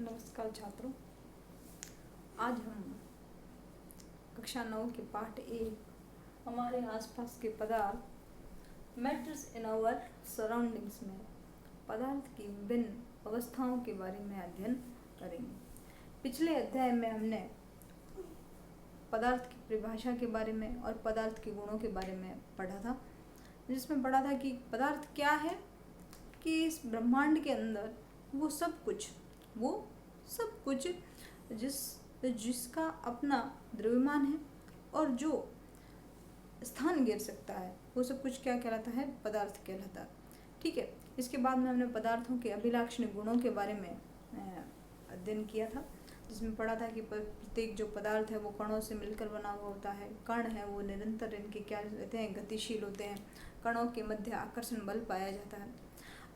नमस्कार छात्रों, आज हम कक्षा 9 के पाठ 1 हमारे आसपास के पदार्थ मैटर्स इन आवर सराउंडिंग्स में पदार्थ की विभिन्न अवस्थाओं के बारे में अध्ययन करेंगे। पिछले अध्याय में हमने पदार्थ की परिभाषा के बारे में और पदार्थ के गुणों के बारे में पढ़ा था, जिसमें पढ़ा था कि पदार्थ क्या है, कि इस ब्रह्मांड के अंदर वो सब कुछ जिसका अपना द्रव्यमान है और जो स्थान घेर सकता है, वो सब कुछ क्या कहलाता है? पदार्थ कहलाता है। ठीक है। इसके बाद में हमने पदार्थों के अभिलाक्षणिक गुणों के बारे में अध्ययन किया था, जिसमें पढ़ा था कि प्रत्येक जो पदार्थ है वो कणों से मिलकर बना हुआ होता है। कण है वो निरंतर इनके क्या रहते हैं? गतिशील होते हैं। कणों के मध्य आकर्षण बल पाया जाता है।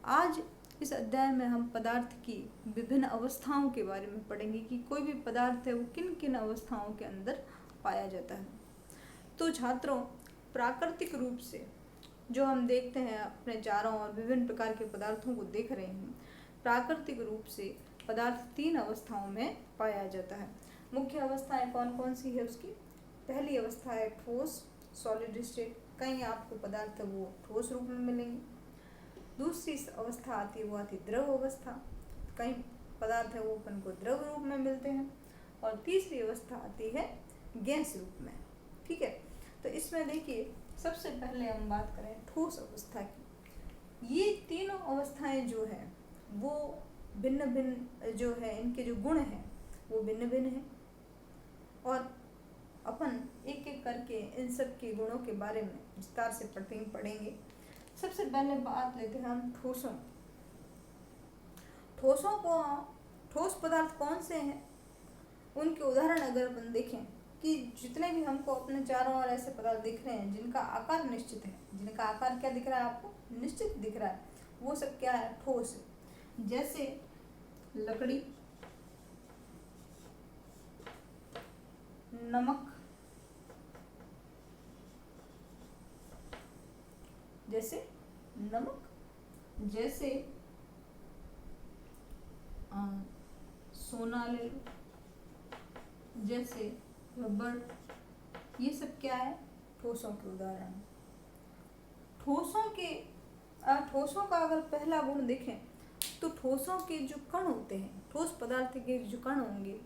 आज इस अध्याय में हम पदार्थ की विभिन्न अवस्थाओं के बारे में पढ़ेंगे कि कोई भी पदार्थ है वो किन किन अवस्थाओं के अंदर पाया जाता है। तो छात्रों, प्राकृतिक रूप से जो हम देखते हैं अपने चारों ओर विभिन्न प्रकार के पदार्थों को देख रहे हैं, प्राकृतिक रूप से पदार्थ 3 अवस्थाओं में पाया जाता है। मुख्य अवस्थाएं कौन कौन सी है उसकी? पहली अवस्था है ठोस, सॉलिड स्टेट। कहीं आपको पदार्थ वो ठोस रूप में मिलेंगे। दूसरी अवस्था आती है वो आती है द्रव अवस्था। कई पदार्थ है वो अपन को द्रव रूप में मिलते हैं। और तीसरी अवस्था आती है गैस रूप में। ठीक है। तो इसमें देखिए, सबसे पहले हम बात करें ठोस अवस्था की। ये तीनों अवस्थाएं जो है वो भिन्न भिन्न जो है, इनके जो गुण हैं वो भिन्न भिन्न हैं और अपन एक एक करके इन सब के गुणों के बारे में विस्तार से पढ़ेंगे। सबसे पहले बात लेते हैं हम ठोसों। ठोस पदार्थ कौन से हैं, उनके उदाहरण अगर अपन देखें कि जितने भी हमको अपने चारों ओर ऐसे पदार्थ दिख रहे हैं जिनका आकार निश्चित है, जिनका आकार क्या दिख रहा है आपको? निश्चित दिख रहा है, वो सब क्या है? ठोस है। जैसे लकड़ी, नमक, जैसे सोना ले लो, जैसे रबर, ये सब क्या है? ठोसों के उदाहरण। ठोसों का अगर पहला गुण देखें तो ठोसों के जो कण होते हैं, ठोस पदार्थ के जो कण होंगे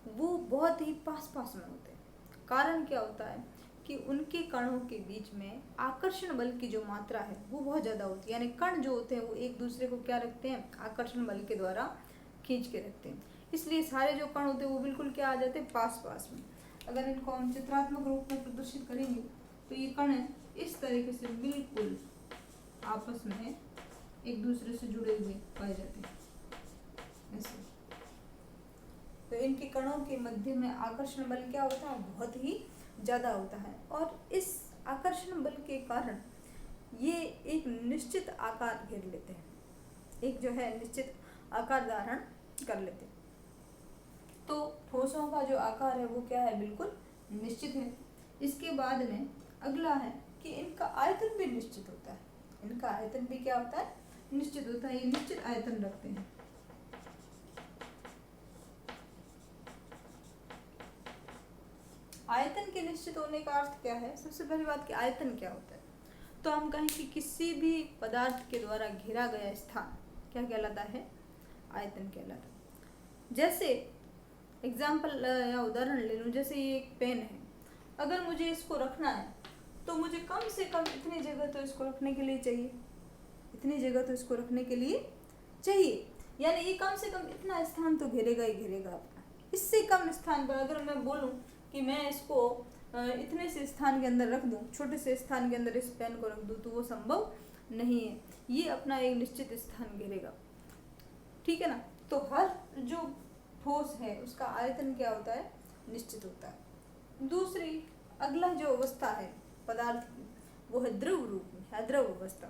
वो बहुत ही पास में होते हैं। कारण क्या होता है कि उनके कणों के बीच में आकर्षण बल की जो मात्रा है वो बहुत ज़्यादा होती है। यानी कण जो होते हैं वो एक दूसरे को क्या रखते हैं? आकर्षण बल के द्वारा खींच के रखते हैं। इसलिए सारे जो कण होते हैं वो बिल्कुल क्या आ जाते हैं? पास में। अगर इनको हम चित्रात्मक रूप में प्रदर्शित करेंगे तो ये कण इस तरीके से बिल्कुल आपस में एक दूसरे से जुड़े हुए पाए जाते हैं ऐसे। तो इनके कणों के मध्य में आकर्षण बल क्या होता है? बहुत ही ज़्यादा होता है और इस आकर्षण बल के कारण ये एक निश्चित आकार घेर लेते हैं, एक जो है निश्चित आकार धारण कर लेते हैं। तो ठोसों का जो आकार है वो क्या है? बिल्कुल निश्चित है। इसके बाद में अगला है कि इनका आयतन भी निश्चित होता है। इनका आयतन भी क्या होता है? निश्चित होता है। ये निश्चित आयतन रखते हैं। आयतन के निश्चित होने का अर्थ क्या है? सबसे पहली बात कि आयतन क्या होता है, तो हम कहें कि किसी भी पदार्थ के द्वारा घेरा गया स्थान क्या कहलाता है? आयतन कहलाता है। जैसे एग्जाम्पल या उदाहरण ले लूँ, जैसे ये एक पेन है। अगर मुझे इसको रखना है तो मुझे कम से कम इतनी जगह तो इसको रखने के लिए चाहिए, इतनी जगह तो इसको रखने के लिए चाहिए। यानी ये कम से कम इतना स्थान तो घेरेगा ही घेरेगा अपना। इससे कम स्थान पर अगर मैं बोलूँ कि मैं इसको इतने से स्थान के अंदर रख दूं, छोटे से स्थान के अंदर इस पेन को रख दूं, तो वो संभव नहीं है। ये अपना एक निश्चित स्थान घेरेगा। ठीक है ना। तो हर जो ठोस है उसका आयतन क्या होता है? निश्चित होता है। दूसरी अगला जो अवस्था है पदार्थ की वो है द्रव रूप में, है द्रव अवस्था।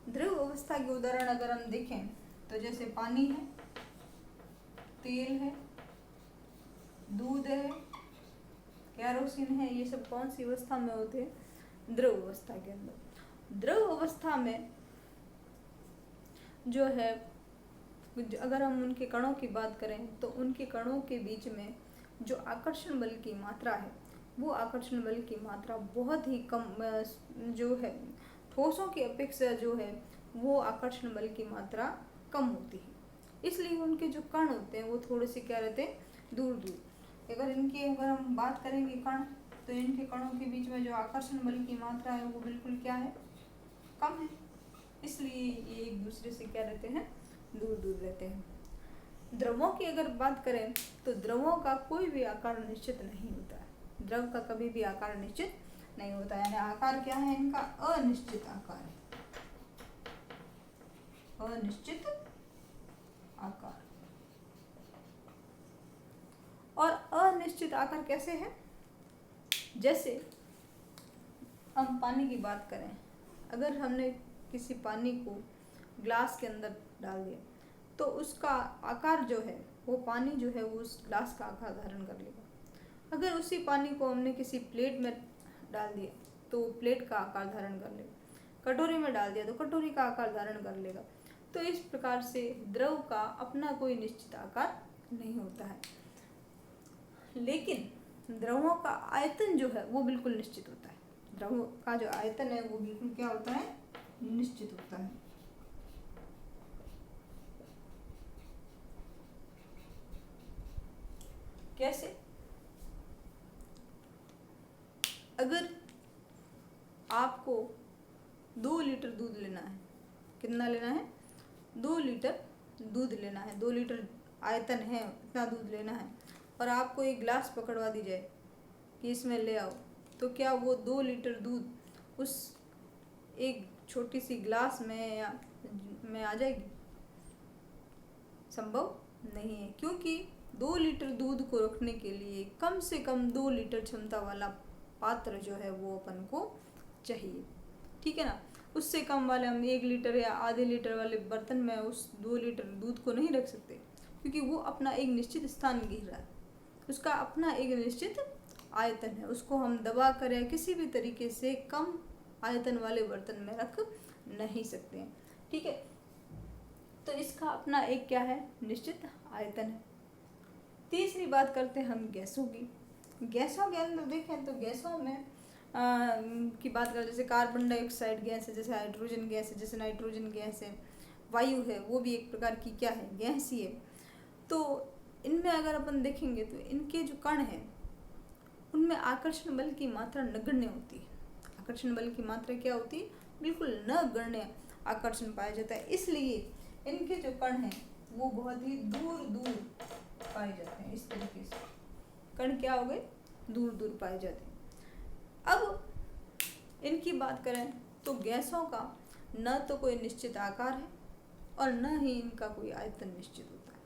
द्रव अवस्था के उदाहरण अगर हम देखें तो जैसे पानी है, तेल है, दूध है, केरोसिन है, ये सब कौन सी अवस्था में होते हैं? द्रव अवस्था के अंदर। द्रव अवस्था में जो है अगर हम उनके कणों की बात करें तो उनके कणों के बीच में जो आकर्षण बल की मात्रा है वो आकर्षण बल की मात्रा बहुत ही कम जो है ठोसों की अपेक्षा जो है वो आकर्षण बल की मात्रा कम होती है। इसलिए उनके जो कण होते हैं वो थोड़े से क्या रहते हैं, दूर दूर। अगर हम बात करेंगे कण, तो इनके कणों के बीच में जो आकर्षण बल की मात्रा है वो बिल्कुल क्या है, कम है। इसलिए ये एक दूसरे से क्या रहते हैं, दूर दूर रहते हैं। द्रवों की अगर बात करें तो द्रवों का कोई भी आकार निश्चित नहीं होता है। द्रव का कभी भी आकार निश्चित नहीं होता है, यानी आकार क्या है इनका, अनिश्चित आकार है, अनिश्चित आकार। और अनिश्चित आकार कैसे है, जैसे हम पानी की बात करें, अगर हमने किसी पानी को ग्लास के अंदर डाल दिया तो उसका आकार जो है वो पानी जो है वो उस ग्लास का आकार धारण कर लेगा। अगर उसी पानी को हमने किसी प्लेट में डाल दिया तो प्लेट का आकार धारण कर लेगा, कटोरी में डाल दिया तो कटोरी का आकार धारण कर लेगा। तो इस प्रकार से द्रव का अपना कोई निश्चित आकार नहीं होता है, लेकिन द्रवों का आयतन जो है वो बिल्कुल निश्चित होता है। द्रव का जो आयतन है वो बिल्कुल क्या होता है, निश्चित होता है। कैसे, अगर आपको 2 लीटर दूध लेना है, कितना लेना है, 2 लीटर दूध लेना है, 2 लीटर आयतन है, इतना दूध लेना है, और आपको एक गिलास पकड़वा दी जाए कि इसमें ले आओ, तो क्या वो 2 लीटर दूध उस एक छोटी सी गिलास में आ जाएगी? संभव नहीं है, क्योंकि 2 लीटर दूध को रखने के लिए कम से कम 2 लीटर क्षमता वाला पात्र जो है वो अपन को चाहिए, ठीक है ना। उससे कम वाले हम 1 लीटर या आधे लीटर वाले बर्तन में उस 2 लीटर दूध को नहीं रख सकते, क्योंकि वो अपना एक निश्चित स्थान घेर रहा है, उसका अपना एक निश्चित आयतन है, उसको हम दबा कर या किसी भी तरीके से कम आयतन वाले बर्तन में रख नहीं सकते हैं, ठीक है। तो इसका अपना एक क्या है, निश्चित आयतन है। तीसरी बात करते हैं हम गैसों की। गैसों के अंदर देखें तो गैसों में की बात करें, जैसे कार्बन डाइऑक्साइड गैस है, जैसे हाइड्रोजन गैस है, जैसे नाइट्रोजन गैस है, वायु है, वो भी एक प्रकार की क्या है, गैस ही है। तो इनमें अगर अपन देखेंगे तो इनके जो कण हैं उनमें आकर्षण बल की मात्रा नगण्य होती है। आकर्षण बल की मात्रा क्या होती है, बिल्कुल नगण्य आकर्षण पाया जाता है। इसलिए इनके जो कण हैं वो बहुत ही दूर दूर पाए जाते हैं। इस तरीके से कण क्या हो गए, दूर दूर पाए जाते हैं। अब इनकी बात करें तो गैसों का न तो कोई निश्चित आकार है और न ही इनका कोई आयतन निश्चित होता है,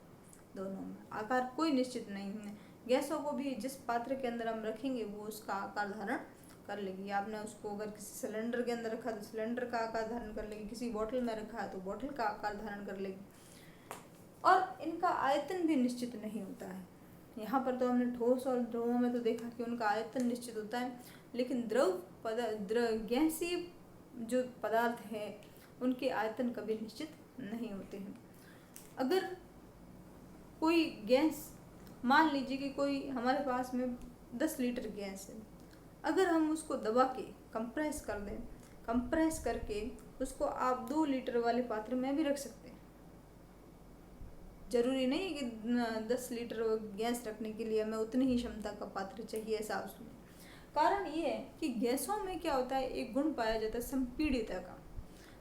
दोनों में आकार कोई निश्चित नहीं है। गैसों को भी जिस पात्र के अंदर हम रखेंगे वो उसका आकार धारण कर लेगी। आपने उसको अगर किसी सिलेंडर के अंदर रखा तो सिलेंडर का आकार धारण कर लेगी, किसी बोतल में रखा है तो बोतल का आकार धारण कर लेगी, और इनका आयतन भी निश्चित नहीं होता है। यहाँ पर तो हमने ठोस और द्रवों में तो देखा कि उनका आयतन निश्चित होता है, लेकिन गैसीय जो पदार्थ है उनके आयतन कभी निश्चित नहीं होते हैं। अगर कोई गैस, मान लीजिए कि कोई हमारे पास में 10 लीटर गैस है, अगर हम उसको दबा के कंप्रेस कर दें, कंप्रेस करके उसको आप 2 लीटर वाले पात्र में भी रख सकते हैं। जरूरी नहीं कि 10 लीटर गैस रखने के लिए हमें उतनी ही क्षमता का पात्र चाहिए, ऐसा उसमें। कारण ये है कि गैसों में क्या होता है, एक गुण पाया जाता है संपीड़िता का।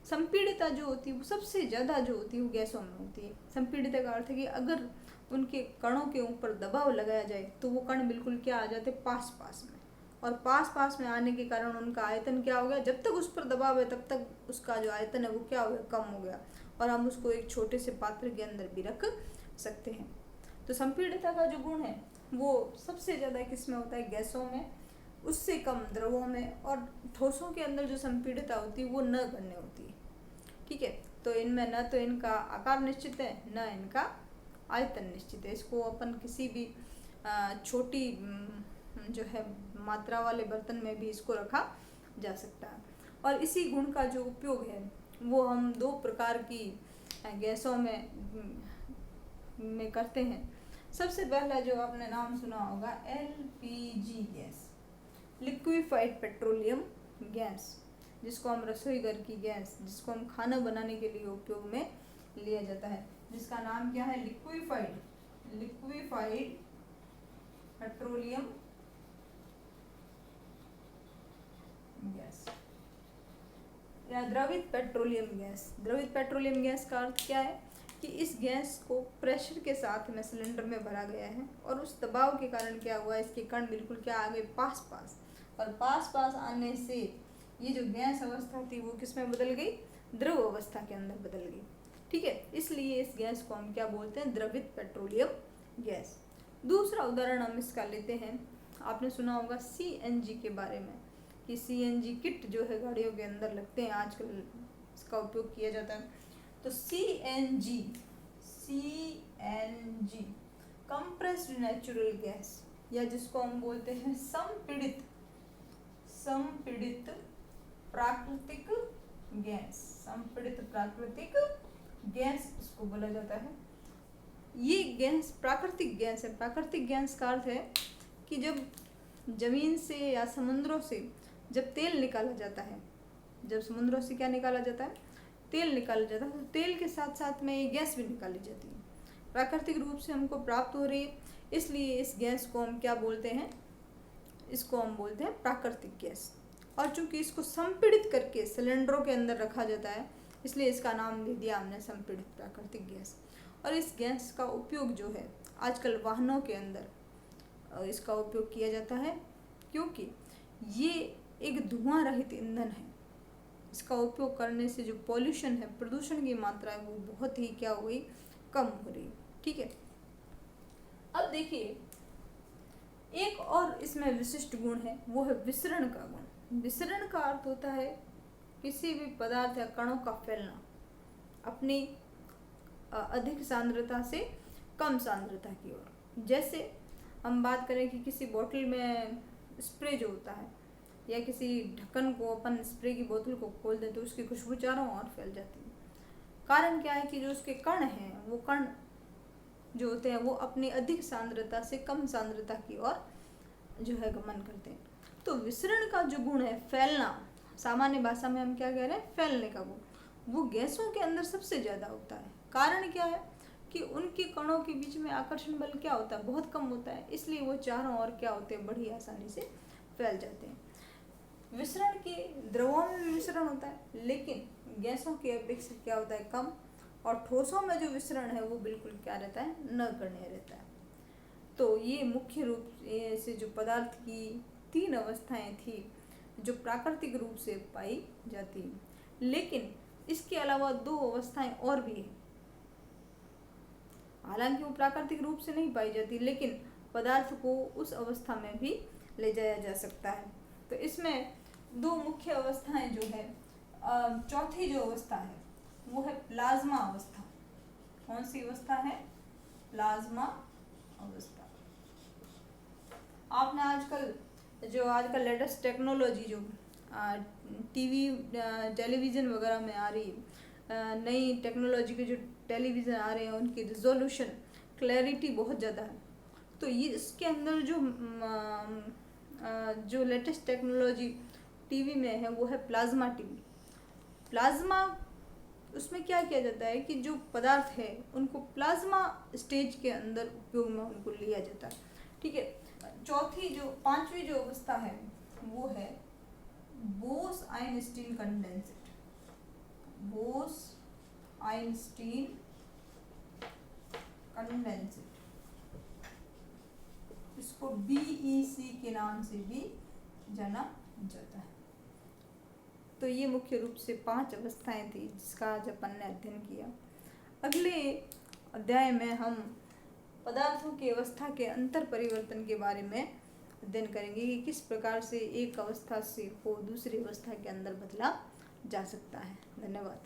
संपीड़िता जो होती है वो सबसे ज़्यादा जो होती है वो गैसों में होती है। संपीड़िता का अर्थ है कि अगर उनके कणों के ऊपर दबाव लगाया जाए तो वो कण बिल्कुल क्या आ जाते, पास पास में, और पास पास में आने के कारण उनका आयतन क्या हो गया, जब तक उस पर दबाव है तब तक उसका जो आयतन है वो क्या हो गया, कम हो गया, और हम उसको एक छोटे से पात्र के अंदर भी रख सकते हैं। तो संपीड़िता का जो गुण है वो सबसे ज़्यादा किस में होता है, गैसों में, उससे कम द्रवों में, और ठोसों के अंदर जो संपीड़िता होती है वो नगण्य होती है, ठीक है। तो इनमें न तो इनका आकार निश्चित है, न इनका आयतन निश्चित है। इसको अपन किसी भी छोटी जो है मात्रा वाले बर्तन में भी इसको रखा जा सकता है। और इसी गुण का जो उपयोग है वो हम 2 प्रकार की गैसों में में करते हैं। सबसे पहला जो आपने नाम सुना होगा LPG gas, liquefied petroleum gas, जिसको हम रसोई घर की गैस, जिसको हम खाना बनाने के लिए उपयोग में लिया जाता है, जिसका नाम क्या है, लिक्विफाइड पेट्रोलियम गैस या द्रवित पेट्रोलियम गैस। द्रवित पेट्रोलियम गैस का अर्थ क्या है कि इस गैस को प्रेशर के साथ में सिलेंडर में भरा गया है और उस दबाव के कारण क्या हुआ, इसके कण बिल्कुल क्या आ गए, पास और पास आने से ये जो गैस अवस्था थी वो किस में बदल गई, द्रव अवस्था के अंदर बदल गई। ठीक है, इसलिए इस गैस को हम क्या बोलते हैं, द्रवित पेट्रोलियम गैस। दूसरा उदाहरण हम इसका लेते हैं, आपने सुना होगा CNG के बारे में कि CNG किट जो है गाड़ियों के अंदर लगते हैं, आजकल इसका उपयोग किया जाता है। तो CNG कंप्रेस्ड नेचुरल गैस, या जिसको हम बोलते हैं संपीड़ित प्राकृतिक गैस, इसको बोला जाता है। ये गैस प्राकृतिक गैस है। प्राकृतिक गैस का अर्थ है कि जब जमीन से या समुद्रों से जब तेल निकाला जाता है, जब समुद्रों से क्या निकाला जाता है, तेल निकाला जाता है, तो तेल के साथ साथ में ये गैस भी निकाली जाती है, प्राकृतिक रूप से हमको प्राप्त हो रही है, इसलिए इस गैस को हम क्या बोलते हैं, इसको हम बोलते हैं प्राकृतिक गैस। और चूंकि इसको संपीड़ित करके सिलेंडरों के अंदर रखा जाता है, इसलिए इसका नाम दे दिया हमने संपीड़ित प्राकृतिक गैस। और इस गैस का उपयोग जो है आजकल वाहनों के अंदर इसका उपयोग किया जाता है, क्योंकि ये एक धुआं रहित ईंधन है। इसका उपयोग करने से जो पॉल्यूशन है, प्रदूषण की मात्रा है, वो बहुत ही क्या हुई, कम हो रही। ठीक है, अब देखिए एक और इसमें विशिष्ट गुण है, वो है विसरण का गुण। विसरण का अर्थ होता है किसी भी पदार्थ या कणों का फैलना अपनी अधिक सांद्रता से कम सांद्रता की ओर। जैसे हम बात करें कि किसी बोतल में स्प्रे जो होता है, या किसी ढक्कन को अपन स्प्रे की बोतल को खोल दें तो उसकी खुशबू चारों ओर फैल जाती है। कारण क्या है कि जो उसके कण हैं, वो कण जो होते हैं वो अपनी अधिक सांद्रता से कम सांद्रता की ओर जो है गमन करते हैं। तो विसरण का जो गुण है, फैलना, सामान्य भाषा में हम क्या कह रहे हैं, फैलने का गुण, वो गैसों के अंदर सबसे ज़्यादा होता है। कारण क्या है कि उनके कणों के बीच में आकर्षण बल क्या होता है, बहुत कम होता है, इसलिए वो चारों ओर क्या होते हैं, बड़ी आसानी से फैल जाते हैं। विसरण के द्रवों में विसरण होता है, लेकिन गैसों की अपेक्षा क्या होता है, कम। और ठोसों में जो विसरण है वो बिल्कुल क्या रहता है, नगण्य रहता है। तो ये मुख्य रूप से जो पदार्थ की 3 अवस्थाएं थी जो प्राकृतिक रूप से पाई जाती हैं, लेकिन इसके अलावा 2 अवस्थाएं और भी हैं। हालांकि वो प्राकृतिक रूप से नहीं पाई जाती, लेकिन पदार्थ को उस अवस्था में भी ले जाया जा सकता है। तो इसमें 2 मुख्य अवस्थाएं जो है, चौथी जो अवस्था है वो है प्लाज्मा अवस्था। कौन सी अवस्था है, प्लाज्मा अवस्था। आपने आजकल लेटेस्ट टेक्नोलॉजी जो टीवी टेलीविज़न वगैरह में आ रही है, नई टेक्नोलॉजी के जो टेलीविज़न आ रहे हैं उनकी रिजोल्यूशन क्लैरिटी बहुत ज़्यादा है। तो ये इसके अंदर जो लेटेस्ट टेक्नोलॉजी टीवी में है वो है प्लाज्मा टीवी। प्लाज्मा, उसमें क्या किया जाता है कि जो पदार्थ है उनको प्लाज्मा स्टेज के अंदर उपयोग में उनको लिया जाता है। ठीक है, पांचवी जो अवस्था है वो है बोस-आइंस्टीन कंडेंसेट। बोस-आइंस्टीन कंडेंसेट, इसको BEC के नाम से भी जाना जाता है। तो ये मुख्य रूप से 5 अवस्थाएं थी जिसका आज अपन ने अध्ययन किया। अगले अध्याय में हम पदार्थों की अवस्था के अंतर परिवर्तन के बारे में अध्ययन करेंगे कि किस प्रकार से एक अवस्था से को दूसरी अवस्था के अंदर बदला जा सकता है। धन्यवाद।